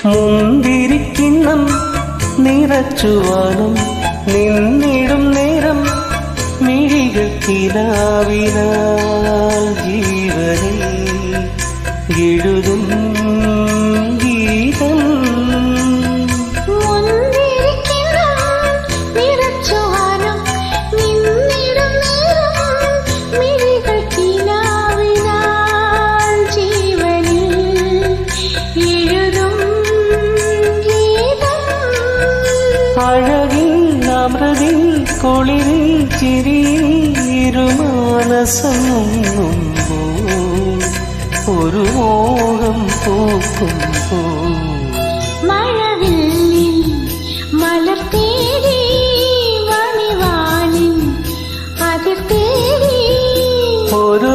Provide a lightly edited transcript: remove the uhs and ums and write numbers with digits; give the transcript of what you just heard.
മുന്തിരിക്കിണ്ണം നിറച്ചുവാനും നിന്നിടും നേരം മിഴികൾ കിനാവിനാൽ ജീവനിൽ എഴുതും ഗീതം. അഴകിൽ അമൃതിൽ കുളിരിൽ ചിരിയിൽ ഇരുമാനസം ഒരു മോഹം പൂക്കുമ്പോൾ മഴവില്ലിൽ മലർ തേടി മണിവാനിൽ അതിർ തേടി ഒരു